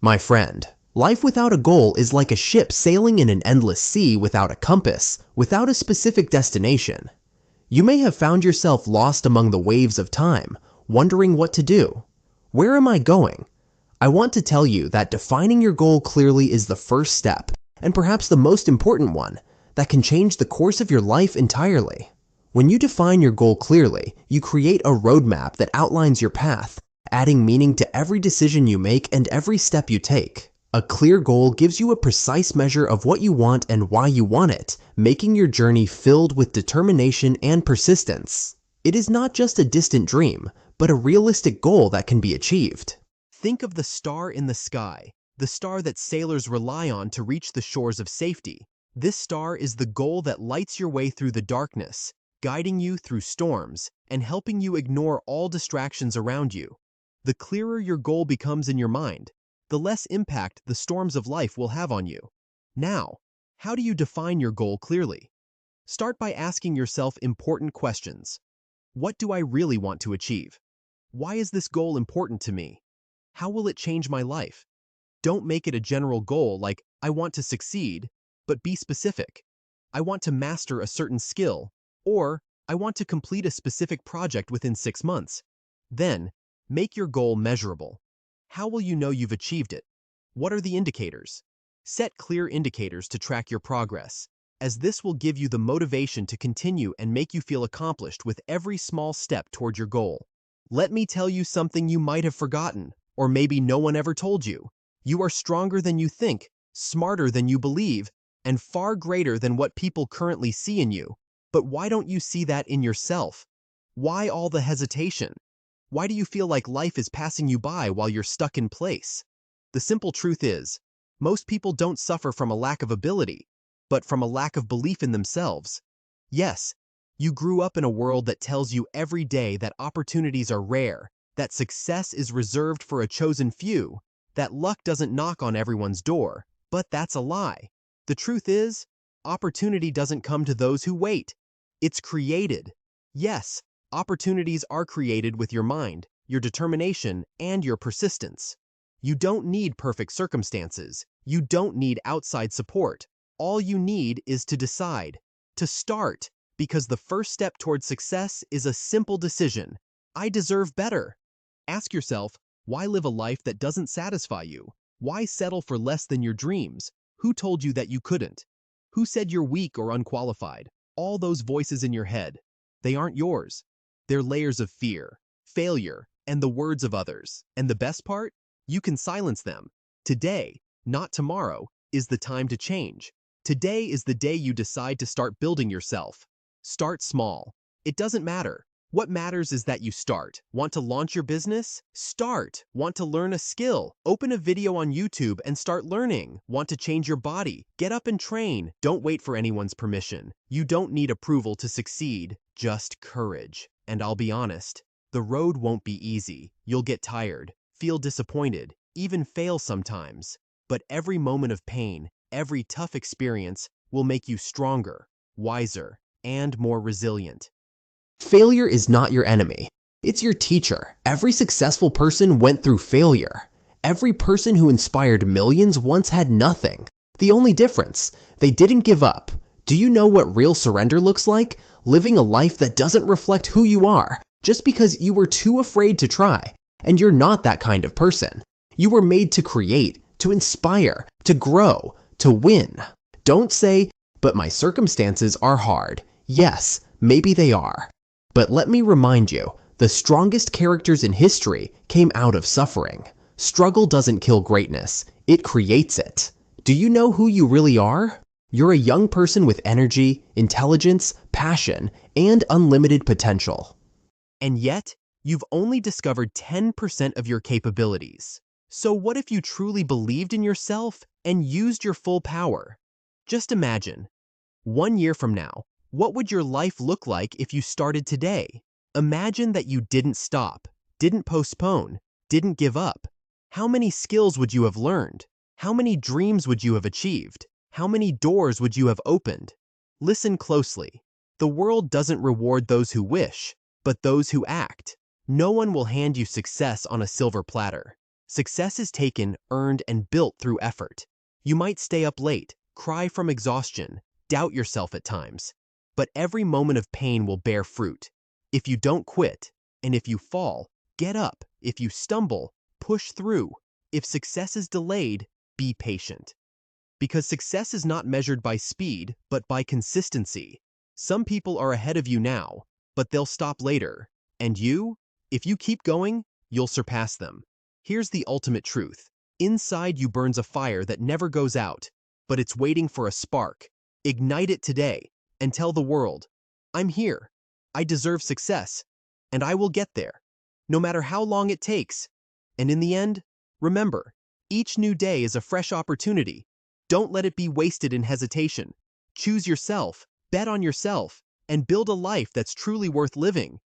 My friend, life without a goal is like a ship sailing in an endless sea without a compass, without a specific destination. You may have found yourself lost among the waves of time, wondering what to do. Where am I going? I want to tell you that defining your goal clearly is the first step, and perhaps the most important one, that can change the course of your life entirely. When you define your goal clearly, you create a roadmap that outlines your path, adding meaning to every decision you make and every step you take. A clear goal gives you a precise measure of what you want and why you want it, making your journey filled with determination and persistence. It is not just a distant dream, but a realistic goal that can be achieved. Think of the star in the sky, the star that sailors rely on to reach the shores of safety. This star is the goal that lights your way through the darkness, guiding you through storms and helping you ignore all distractions around you. The clearer your goal becomes in your mind, the less impact the storms of life will have on you. Now, how do you define your goal clearly? Start by asking yourself important questions. What do I really want to achieve? Why is this goal important to me? How will it change my life? Don't make it a general goal like, I want to succeed, but be specific. I want to master a certain skill, or I want to complete a specific project within 6 months. Then, make your goal measurable. How will you know you've achieved it? What are the indicators? Set clear indicators to track your progress, as this will give you the motivation to continue and make you feel accomplished with every small step toward your goal. Let me tell you something you might have forgotten, or maybe no one ever told you. You are stronger than you think, smarter than you believe, and far greater than what people currently see in you. But why don't you see that in yourself? Why all the hesitation? Why do you feel like life is passing you by while you're stuck in place? The simple truth is, most people don't suffer from a lack of ability, but from a lack of belief in themselves. Yes, you grew up in a world that tells you every day that opportunities are rare, that success is reserved for a chosen few, that luck doesn't knock on everyone's door, but that's a lie. The truth is, opportunity doesn't come to those who wait. It's created. Yes, opportunities are created with your mind, your determination, and your persistence. You don't need perfect circumstances. You don't need outside support. All you need is to decide, to start, because the first step towards success is a simple decision. I deserve better. Ask yourself, why live a life that doesn't satisfy you? Why settle for less than your dreams? Who told you that you couldn't? Who said you're weak or unqualified? All those voices in your head, they aren't yours. They're layers of fear, failure, and the words of others. And the best part? You can silence them. Today, not tomorrow, is the time to change. Today is the day you decide to start building yourself. Start small. It doesn't matter. What matters is that you start. Want to launch your business? Start. Want to learn a skill? Open a video on YouTube and start learning. Want to change your body? Get up and train. Don't wait for anyone's permission. You don't need approval to succeed, just courage. And I'll be honest, the road won't be easy. You'll get tired, feel disappointed, even fail sometimes. But every moment of pain, every tough experience will make you stronger, wiser, and more resilient. Failure is not your enemy. It's your teacher. Every successful person went through failure. Every person who inspired millions once had nothing. The only difference, they didn't give up. Do you know what real surrender looks like? Living a life that doesn't reflect who you are, just because you were too afraid to try. And you're not that kind of person. You were made to create, to inspire, to grow, to win. Don't say, but my circumstances are hard. Yes, maybe they are. But let me remind you, the strongest characters in history came out of suffering. Struggle doesn't kill greatness, it creates it. Do you know who you really are? You're a young person with energy, intelligence, passion, and unlimited potential. And yet, you've only discovered 10% of your capabilities. So what if you truly believed in yourself and used your full power? Just imagine, 1 year from now, what would your life look like if you started today? Imagine that you didn't stop, didn't postpone, didn't give up. How many skills would you have learned? How many dreams would you have achieved? How many doors would you have opened? Listen closely. The world doesn't reward those who wish, but those who act. No one will hand you success on a silver platter. Success is taken, earned, and built through effort. You might stay up late, cry from exhaustion, doubt yourself at times, but every moment of pain will bear fruit. If you don't quit, and if you fall, get up. If you stumble, push through. If success is delayed, be patient. Because success is not measured by speed, but by consistency. Some people are ahead of you now, but they'll stop later. And you? If you keep going, you'll surpass them. Here's the ultimate truth. Inside you burns a fire that never goes out, but it's waiting for a spark. Ignite it today and tell the world, I'm here. I deserve success, and I will get there, no matter how long it takes. And in the end, remember, each new day is a fresh opportunity. Don't let it be wasted in hesitation. Choose yourself, bet on yourself, and build a life that's truly worth living.